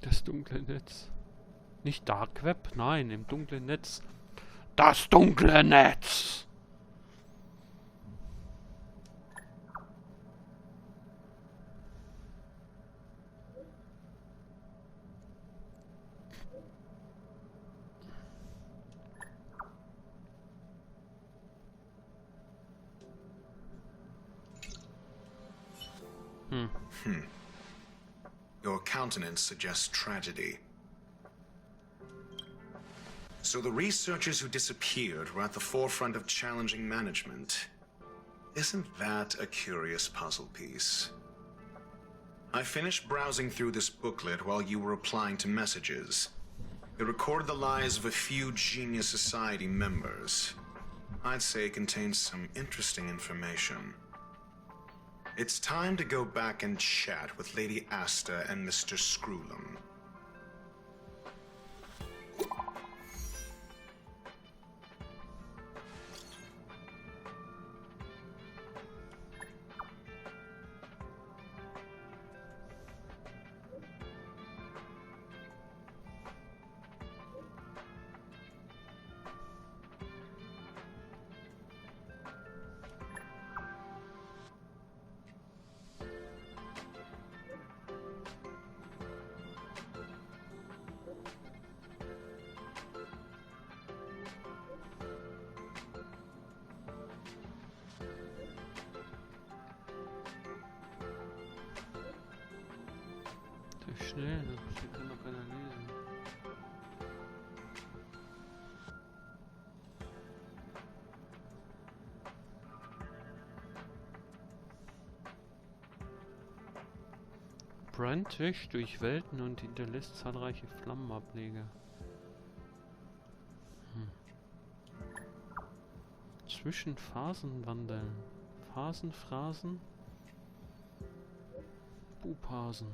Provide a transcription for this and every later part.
Das dunkle Netz. Nicht Dark Web, nein, im dunklen Netz. Das dunkle Netz! Your countenance suggests tragedy. So the researchers who disappeared were at the forefront of challenging management. Isn't that a curious puzzle piece? I finished browsing through this booklet while you were replying to messages. It recorded the lives of a few Genius Society members. I'd say it contains some interesting information. It's time to go back and chat with Lady Asta and Mr. Screwlum. Schnell, das kann doch keiner lesen. Brand wäscht durch Welten und hinterlässt zahlreiche Flammenableger. Zwischen Phasen wandeln. Phrasen. Buphasen.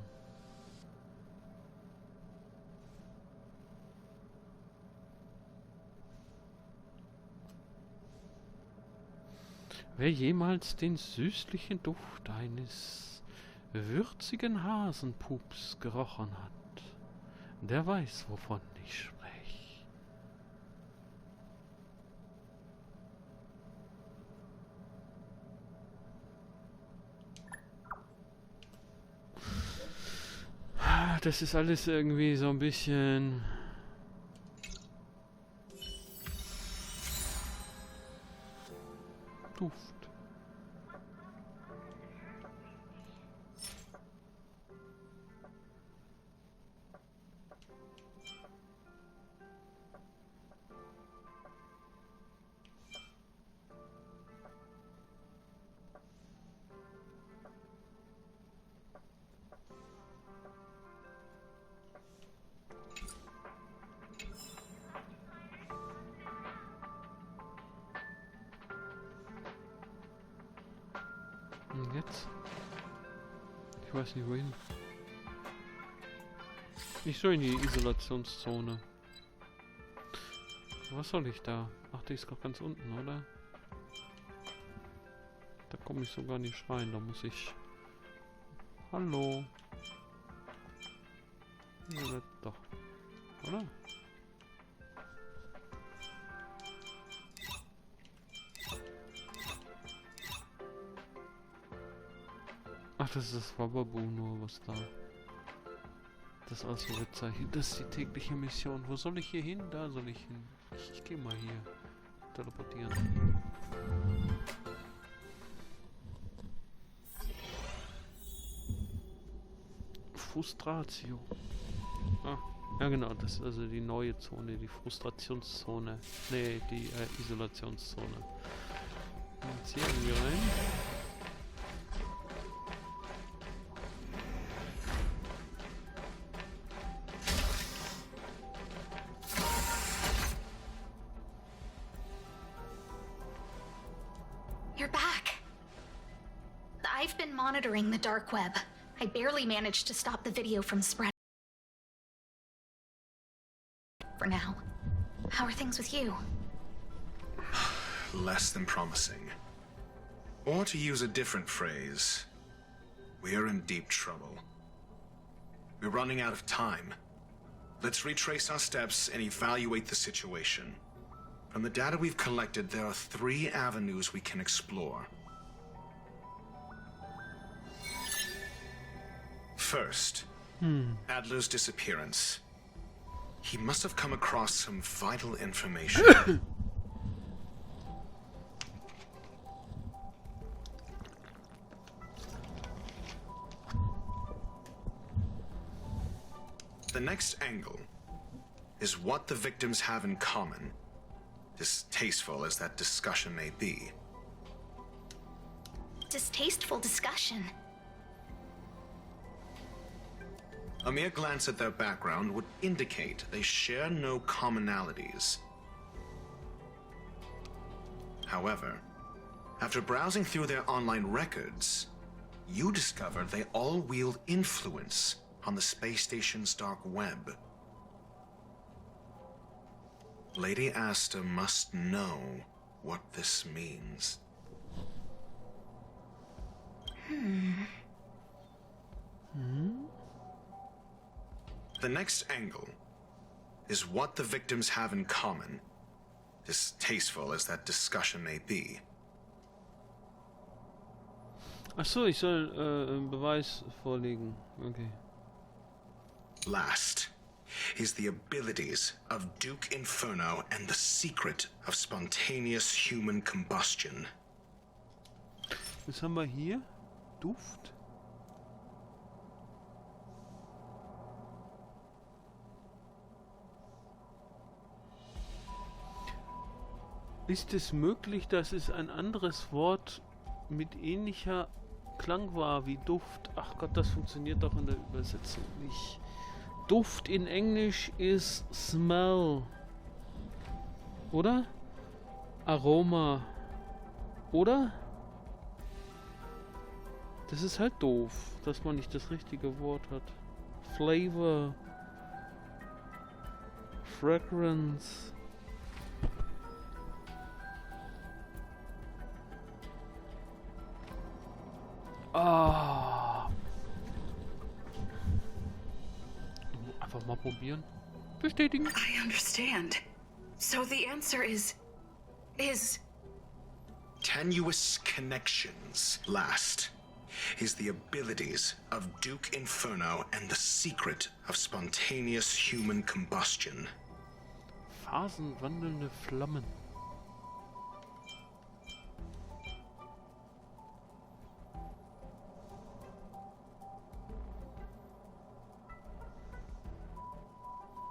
Wer jemals den süßlichen Duft eines würzigen Hasenpups gerochen hat, der weiß, wovon ich spreche. Das ist alles irgendwie so ein bisschen... Duft. Und jetzt? Ich weiß nicht wohin. Ich soll in die Isolationszone. Was soll ich da? Ach, die ist doch ganz unten, oder? Da komme ich sogar nicht rein, da muss ich... Hallo? Ja, doch. Oder? Ach, das ist das Wababu nur, was da... Das ist also bezeichnet. Das ist die tägliche Mission. Wo soll ich hier hin? Da soll ich hin. Ich gehe mal hier. Teleportieren. Frustratio. Ah, ja genau, das ist also die neue Zone, die Frustrationszone. Nee, die Isolationszone. Jetzt hier irgendwie rein. You're back. I've been monitoring the dark web. I barely managed to stop the video from spreading. For now. How are things with you? Less than promising. Or to use a different phrase, we're in deep trouble. We We're running out of time. Let's retrace our steps and evaluate the situation. From the data we've collected, there are 3 avenues we can explore. First, Adler's disappearance. He must have come across some vital information. The next angle is what the victims have in common, distasteful as that discussion may be. Distasteful discussion. A mere glance at their background would indicate they share no commonalities. However, after browsing through their online records, you discover they all wield influence on the space station's dark web. Lady Asta must know what this means. The next angle is what the victims have in common, distasteful as that discussion may be. Ach so, ich soll Beweis vorlegen. Okay. Last is the abilities of Duke Inferno and the secret of spontaneous human combustion. Was haben wir hier? Duft? Ist es möglich, dass es ein anderes Wort mit ähnlicher Klang war wie Duft? Ach Gott, das funktioniert doch in der Übersetzung nicht. Duft in Englisch ist smell. Oder? Aroma. Oder? Das ist halt doof, dass man nicht das richtige Wort hat. Flavor. Fragrance. Ah. Einfach mal probieren. Bestätigen. I understand. So the answer is... Tenuous connections. Last is the abilities of Duke Inferno and the secret of spontaneous human combustion. Phasenwandelnde Flammen.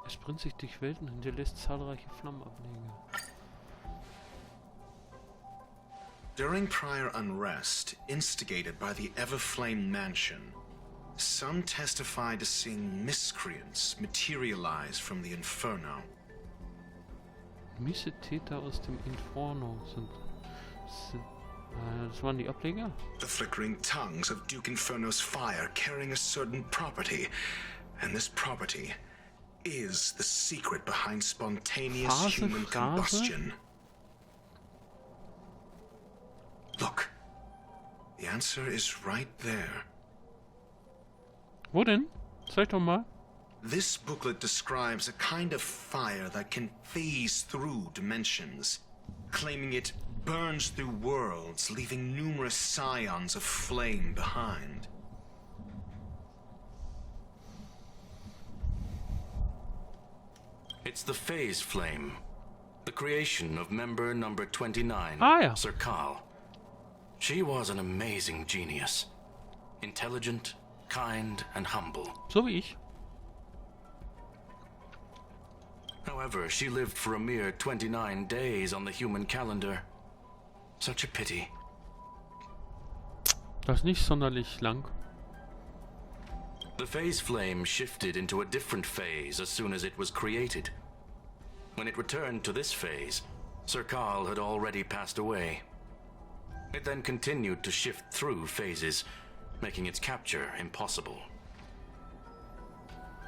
Er springt sich durch Welten und hinterlässt zahlreiche Flammenableger. During prior unrest instigated by the Everflame Mansion, some testified to seeing miscreants materialize from the Inferno. Missetäter aus dem Inferno sind das waren die Ableger? The flickering tongues of Duke Inferno's fire carrying a certain property, and this property is the secret behind spontaneous human combustion. Look, the answer is right there. Wo denn? Zeig doch mal. This booklet describes a kind of fire that can phase through dimensions, claiming it burns through worlds, leaving numerous scions of flame behind. It's the phase flame, the creation of member number 29, ja. Sir Karl. She was an amazing genius. Intelligent, kind, and humble. So wie ich. However, she lived for a mere 29 days on the human calendar. Such a pity. Das ist nicht sonderlich lang. The phase flame shifted into a different phase as soon as it was created. When it returned to this phase, Sir Karl had already passed away. It then continued to shift through phases, making its capture impossible.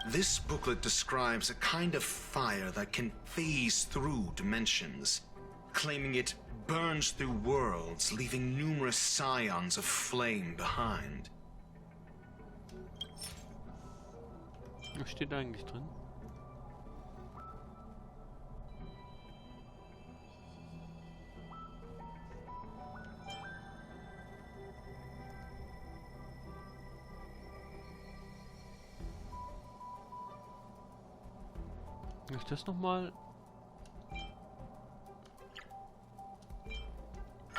This booklet describes a kind of fire that can phase through dimensions, claiming it burns through worlds, leaving numerous scions of flame behind. Was steht da eigentlich drin? Kann ich das nochmal?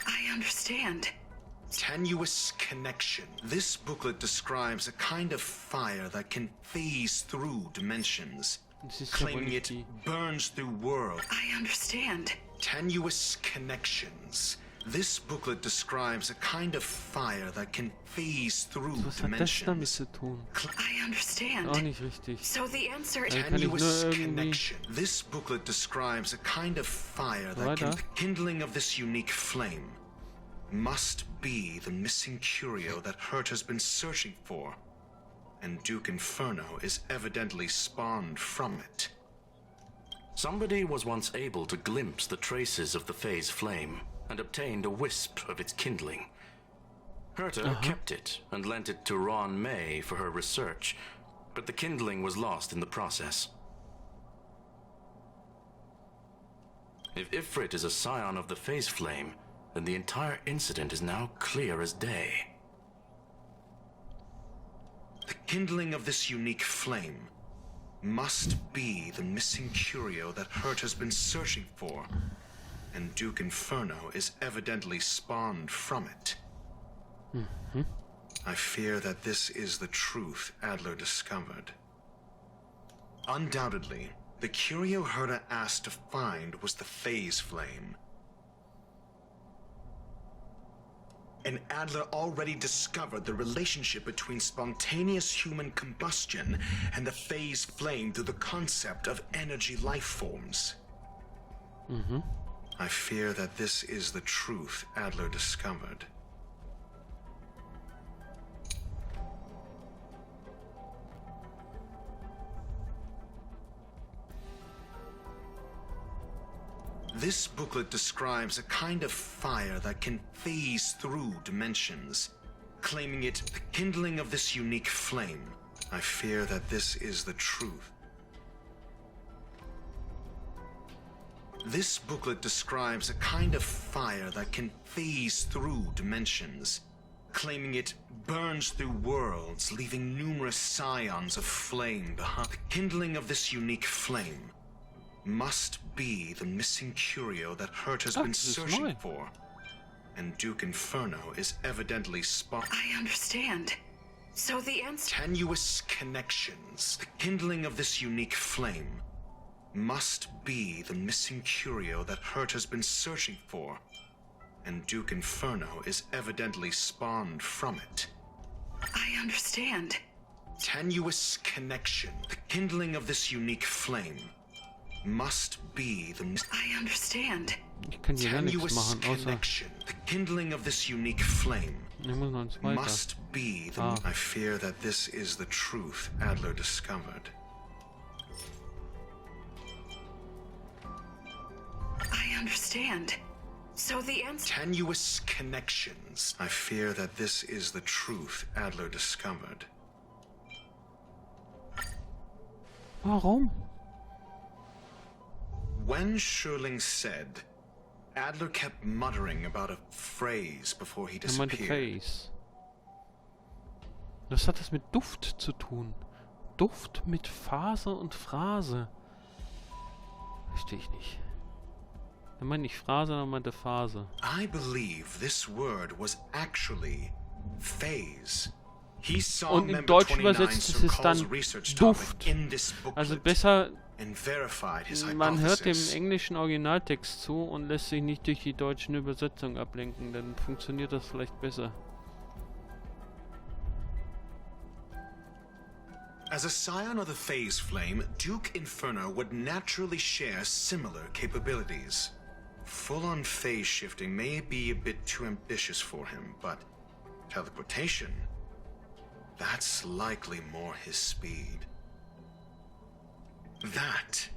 I understand. Tenuous connection. This booklet describes a kind of fire that can phase through dimensions, Das ist ja wohl claiming nicht it die. burns through worlds. I understand. Tenuous connections. This booklet describes a kind of fire that can phase through Was hat das damit dimensions. zu tun? I understand. Auch nicht richtig. So the answer is Kann ich nur Tenuous irgendwie. connection. This booklet describes a kind of fire that can. Weiter. The kindling of this unique flame must be the missing curio that Hurt has been searching for, and Duke Inferno is evidently spawned from it. Somebody was once able to glimpse the traces of the phase flame and obtained a wisp of its kindling. Herta kept it and lent it to Ron May for her research, but the kindling was lost in the process. If Ifrit is a scion of the phase flame, then the entire incident is now clear as day. The kindling of this unique flame must be the missing curio that Hurt has been searching for, and Duke Inferno is evidently spawned from it. I fear that this is the truth Adler discovered. Undoubtedly, the curio Herta asked to find was the phase flame. And Adler already discovered the relationship between spontaneous human combustion and the phase flame through the concept of energy life forms. I fear that this is the truth Adler discovered. This booklet describes a kind of fire that can phase through dimensions, claiming it the kindling of this unique flame. I fear that this is the truth. This booklet describes a kind of fire that can phase through dimensions, claiming it burns through worlds, leaving numerous scions of flame behind. The kindling of this unique flame must be the missing curio that Hurt has been this is searching mine. for, and Duke Inferno is evidently I understand. So the answer. Tenuous connections. The kindling of this unique flame must be the missing curio that Hurt has been searching for, and Duke Inferno is evidently spawned from it. I understand. Tenuous connection. The kindling of this unique flame must be the I understand. Ich kann hier gar nichts tenuous machen, außer connection. The kindling of this unique flame ich muss noch eins weiter. must be the. I fear that this is the truth Adler discovered. I understand. So the answer. Tenuous connections. I fear that this is the truth Adler discovered. Warum? When Schurling said, Adler kept muttering about a phrase before he Er meinte disappeared. Face. Was hat das mit Duft zu tun? Duft mit Phase und Phrase. Verstehe ich nicht. Er meint nicht Phrase, er meinte Phase. I believe this word was actually phase. He saw Und in member Deutsch 29 übersetzt ist es Sokol's dann research Duft. topic in this Also booklet besser, and verified his man hört dem hypothesis. englischen Originaltext zu und lässt sich nicht durch die deutschen Übersetzungen ablenken, dann funktioniert das vielleicht besser. As a scion of the phase flame, Duke Inferno would naturally share similar capabilities. Full-on phase shifting may be a bit too ambitious for him, but teleportation, that's likely more his speed. That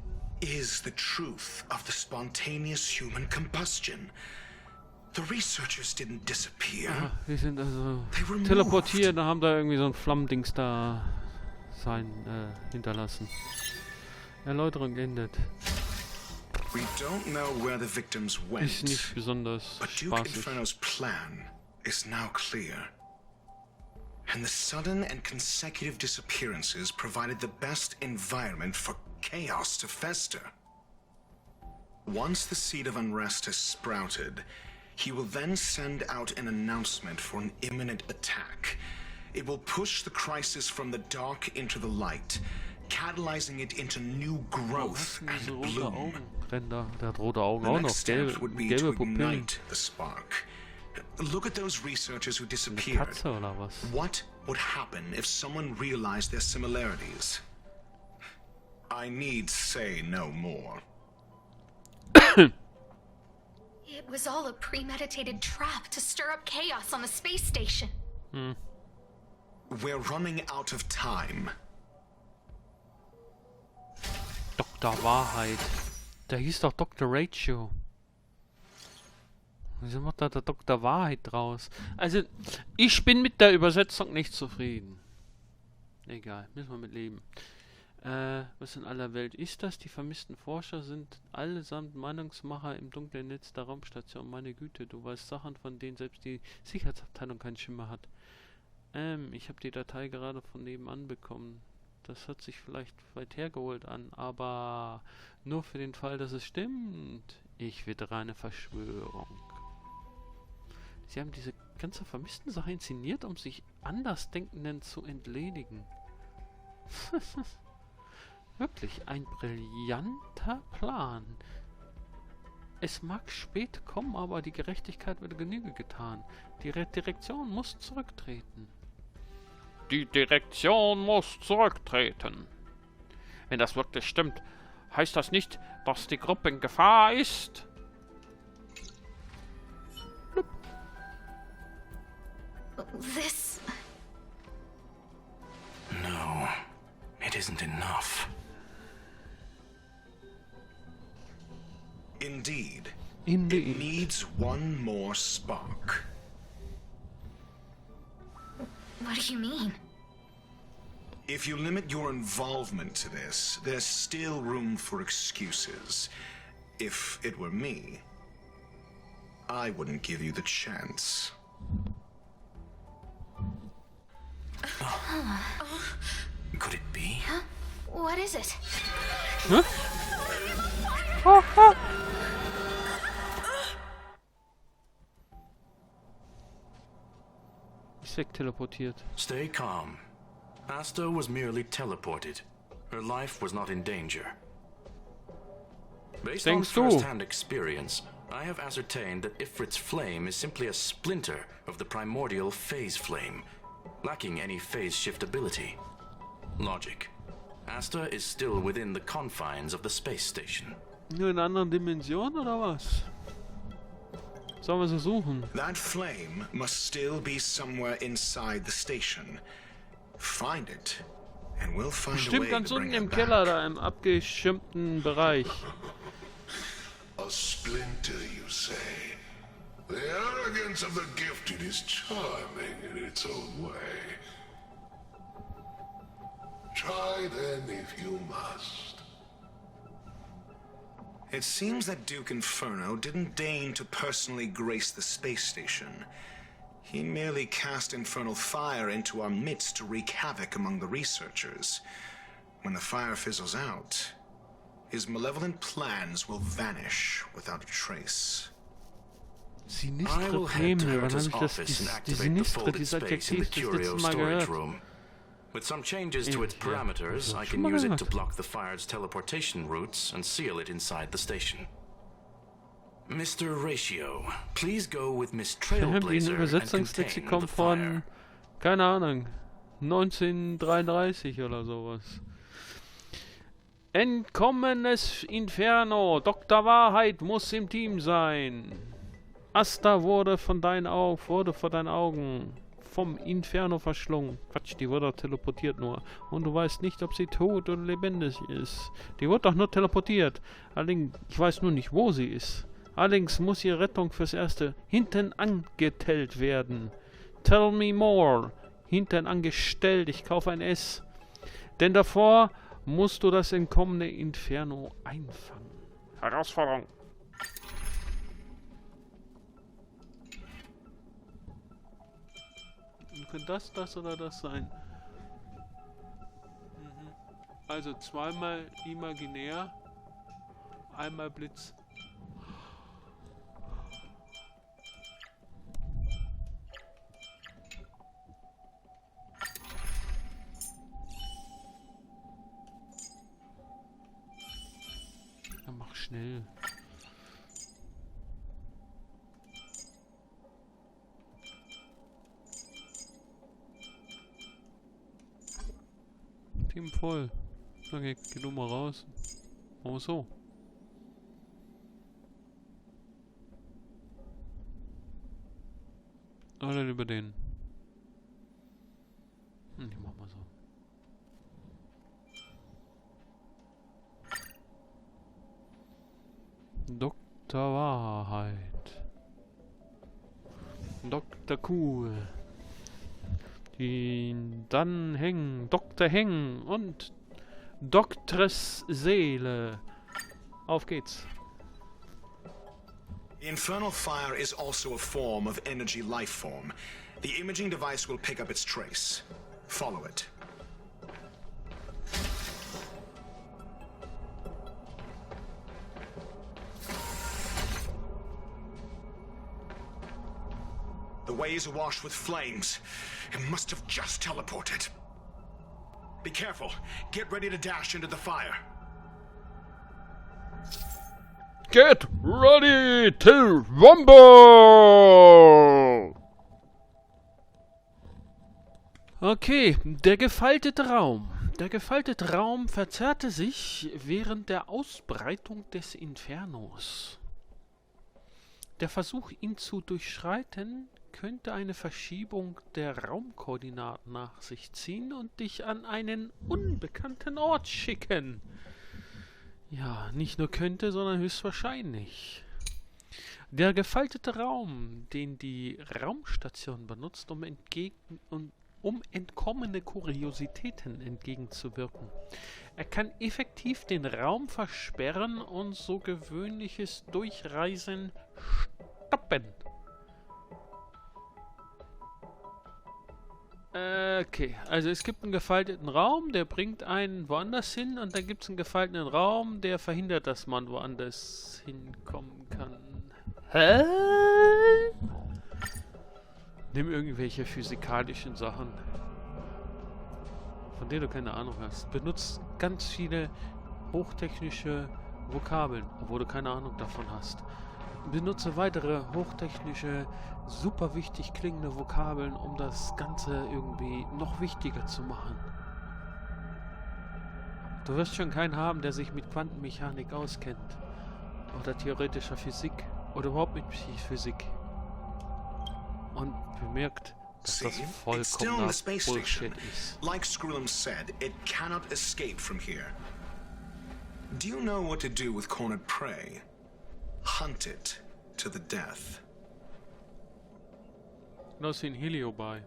is the truth of the spontaneous human combustion. The researchers didn't disappear. Wir sind also They were teleportiert, da haben da irgendwie so ein Flammendings da hinterlassen. Erläuterung endet. We don't know where the victims went, Ist nicht besonders but Duke spaßig. Inferno's plan is now clear. And the sudden and consecutive disappearances provided the best environment for chaos to fester. Once the seed of unrest has sprouted, he will then send out an announcement for an imminent attack. It will push the crisis from the dark into the light, catalyzing it into new growth Diese and rote bloom. Augenränder. Der hat rote Augen The auch next noch. step would be Gelbe to Pupillen. ignite the spark. Look at those researchers who Eine disappeared. Katze oder was? What would happen if someone realized their similarities? I need say no more. It was all a premeditated trap to stir up chaos on the space station. We're running out of time. Dr. Wahrheit. Der hieß doch Dr. Ratio. Wieso macht da der Dr. Wahrheit draus? Also, ich bin mit der Übersetzung nicht zufrieden. Egal, müssen wir mit leben. Was in aller Welt ist das? Die vermissten Forscher sind allesamt Meinungsmacher im dunklen Netz der Raumstation. Meine Güte, du weißt Sachen, von denen selbst die Sicherheitsabteilung keinen Schimmer hat. Ich habe die Datei gerade von nebenan bekommen. Das hört sich vielleicht weit hergeholt an, aber nur für den Fall, dass es stimmt. Ich wittere eine Verschwörung. Sie haben diese ganze vermissten Sache inszeniert, um sich Andersdenkenden zu entledigen. Wirklich ein brillanter Plan. Es mag spät kommen, aber die Gerechtigkeit wird Genüge getan. Die Direktion muss zurücktreten. Die Direktion muss zurücktreten. Wenn das wirklich stimmt, heißt das nicht, dass die Gruppe in Gefahr ist? Blub. This... No, it isn't enough. Indeed. Indeed. It needs one more spark. What do you mean? If you limit your involvement to this, there's still room for excuses. If it were me, I wouldn't give you the chance. Could it be? What is it? Ist wegteleportiert. Stay calm. Asta was merely teleported. Her life was not in danger. Based on Denkst du? first-hand experience, I have ascertained that Ifrit's flame is simply a splinter of the primordial phase flame, lacking any phase shift ability. Logic. Asta is still within the confines of the space station. Nur in einer anderen Dimension oder was? Sollen wir sie suchen? That flame must still be somewhere inside the station. Find it, and we'll find a Bestimmt way ganz to bring unten im it Keller, back. da im abgeschirmten Bereich. A splinter, you say? The arrogance of the gifted is charming in its own way. Try then if you must. It seems that Duke Inferno didn't deign to personally grace the space station. He merely cast infernal fire into our midst to wreak havoc among the researchers. When the fire fizzles out, his malevolent plans will vanish without a trace. I Sinistre will head to Pläne, wann Herta's habe ich das? office and Die activate the Sinistre, folded dieses space in the Adjektiv, das curio letzte Mal storage gehört. room. With some changes to its Ja, parameters, das hab I ich can schon mal use it gehört. to block the fire's teleportation routes and seal it inside the station. Mr. Ratio, please go with Miss Wir haben die Trailblazer and contain Übersetzungslexikon the von, fire. keine Ahnung, 1933 oder sowas. Entkommenes Inferno, Dr. Wahrheit muss im Team sein. Asta wurde vor deinen Augen vom Inferno verschlungen. Quatsch, die wurde teleportiert nur. Und du weißt nicht, ob sie tot oder lebendig ist. Die wurde doch nur teleportiert. Allerdings, ich weiß nur nicht, wo sie ist. Allerdings muss ihre Rettung fürs Erste hinten angetellt werden. Tell me more. Hinten angestellt, ich kaufe ein S. Denn davor musst du das entkommene Inferno einfangen. Herausforderung. Könnte das oder das sein? Also zweimal imaginär, einmal Blitz. Dann mach schnell. Team voll. Okay, geh du mal raus. Machen wir so. Oder über den. Die machen wir so. Dr. Wahrheit. Dr. Cool. Dann Heng, Dr. Heng und Doktres Seele. Auf geht's. The infernal fire is also a form of energy life form. The imaging device will pick up its trace. Follow it. The way is awash with flames. It must have just teleported. Be careful. Get ready to dash into the fire. Get ready to rumble! Okay, der gefaltete Raum. Der gefaltete Raum verzerrte sich während der Ausbreitung des Infernos. Der Versuch, ihn zu durchschreiten, könnte eine Verschiebung der Raumkoordinaten nach sich ziehen und dich an einen unbekannten Ort schicken. Ja, nicht nur könnte, sondern höchstwahrscheinlich. Der gefaltete Raum, den die Raumstation benutzt, um entkommene Kuriositäten entgegenzuwirken. Er kann effektiv den Raum versperren und so gewöhnliches Durchreisen stoppen. Okay, also es gibt einen gefalteten Raum, der bringt einen woanders hin und dann gibt es einen gefalteten Raum, der verhindert, dass man woanders hinkommen kann. Hä? Nimm irgendwelche physikalischen Sachen, von denen du keine Ahnung hast. Benutzt ganz viele hochtechnische Vokabeln, obwohl du keine Ahnung davon hast. Benutze weitere hochtechnische, super wichtig klingende Vokabeln, um das Ganze irgendwie noch wichtiger zu machen. Du wirst schon keinen haben, der sich mit Quantenmechanik auskennt. Oder theoretischer Physik. Oder überhaupt mit Physik. Und bemerkt, dass das vollkommener Bullshit ist. Like Screw'em said, it cannot escape from here. Do you know what to do with cornered prey? Hunt it to the death. Da ist ein Helio bei.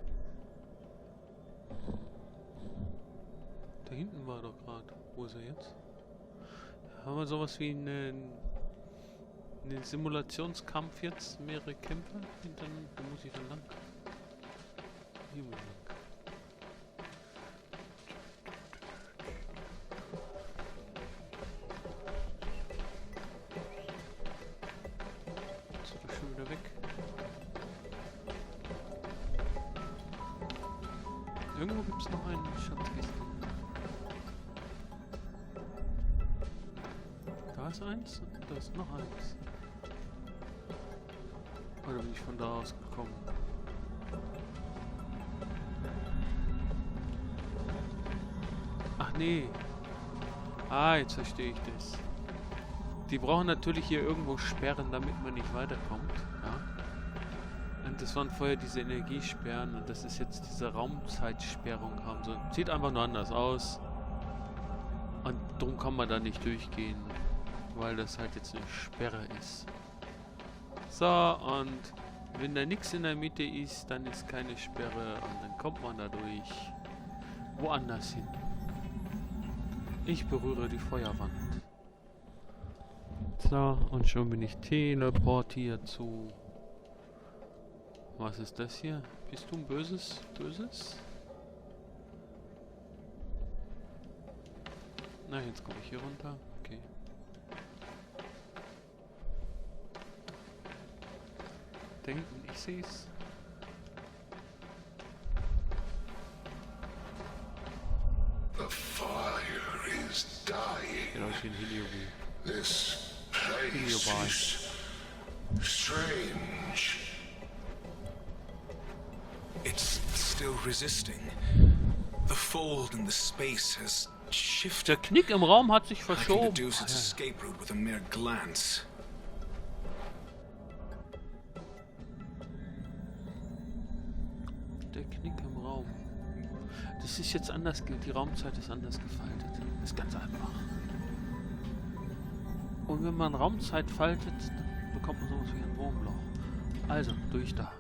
Da hinten war doch gerade. Wo ist er jetzt? Da haben wir sowas wie einen Simulationskampf jetzt. Mehrere Kämpfe. Und dann, wo muss ich dann lang? Hier muss ich lang. Jetzt ist er schon wieder weg. Irgendwo gibt es noch einen Schatzkisten. Da ist eins und da ist noch eins. Oder bin ich von da aus gekommen? Ach nee. Ah, jetzt verstehe ich das. Die brauchen natürlich hier irgendwo Sperren, damit man nicht weiterkommt. Ja. Und das waren vorher diese Energiesperren und das ist jetzt diese Raumzeitsperrung haben so. Sieht einfach nur anders aus. Und drum kann man da nicht durchgehen, weil das halt jetzt eine Sperre ist. So, und wenn da nichts in der Mitte ist, dann ist keine Sperre und dann kommt man da durch woanders hin. Ich berühre die Feuerwand. So, und schon bin ich teleportiert zu... Was ist das hier? Bist du ein Böses? Na, jetzt komme ich hier runter. Okay. Da hinten, ich seh's. The fire is dying. Genau, ich bin Heliobie. This place is strange. It's still resisting. The fold in the space has shifted. Der Knick im Raum hat sich I can verschoben. deduce its escape route with a mere glance. Der Knick im Raum. Das ist jetzt anders, die Raumzeit ist anders gefaltet. Das ist ganz einfach. Und wenn man Raumzeit faltet, dann bekommt man sowas wie ein Wurmloch. Also, durch da.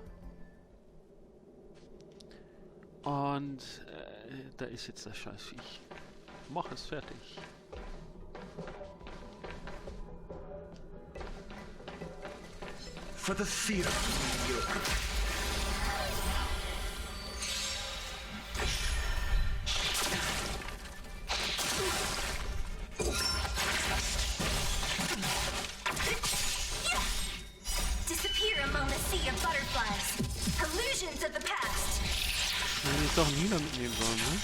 Und da ist jetzt das Scheißviech. Mach es fertig. For the theater. Disappear among the sea of butterflies. Illusions of the past. Hätte ich doch nie damit nehmen sollen, ne?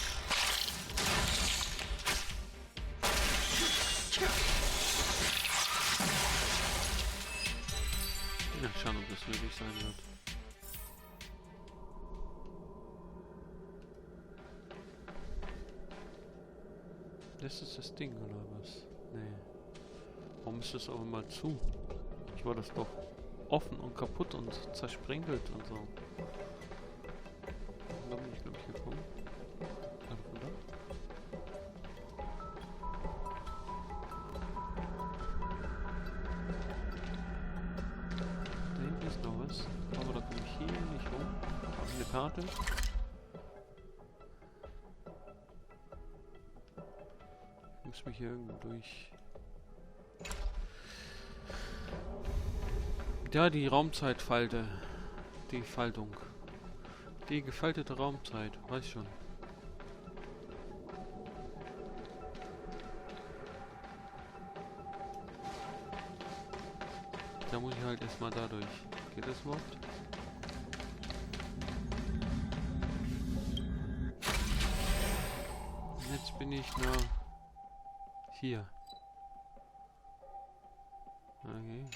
Ja, schauen, ob das möglich sein wird. Das ist das Ding, oder was? Nee. Warum ist das auch immer zu? Ich war das doch offen und kaputt und zersprengelt und so. Da bin ich, glaube ich, gekommen. Also von da. Da hinten ist noch was. Aber da komme ich hier nicht rum. Habe ich eine Karte? Ich muss mich hier irgendwo durch. Ja, die Raumzeitfalte. Die Faltung. Die gefaltete Raumzeit, weiß schon. Da muss ich halt erstmal dadurch. Geht das überhaupt? Jetzt bin ich nur hier. Okay.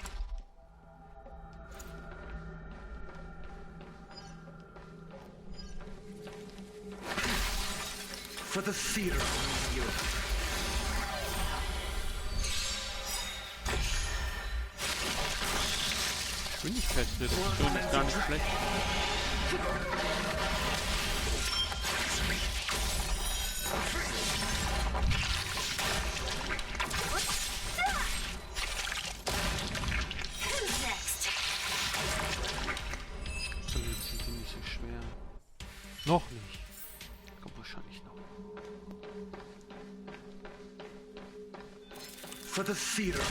For the theater. Geschwindigkeitsreduktion ist gar nicht schlecht. So, jetzt sind die nicht so schwer. Noch nicht. Kommt wahrscheinlich noch. For the theater.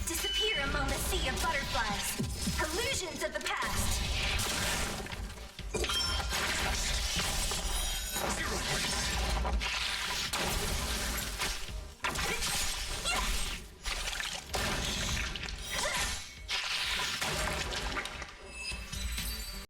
Disappear among the sea of butterflies. Illusions of the past.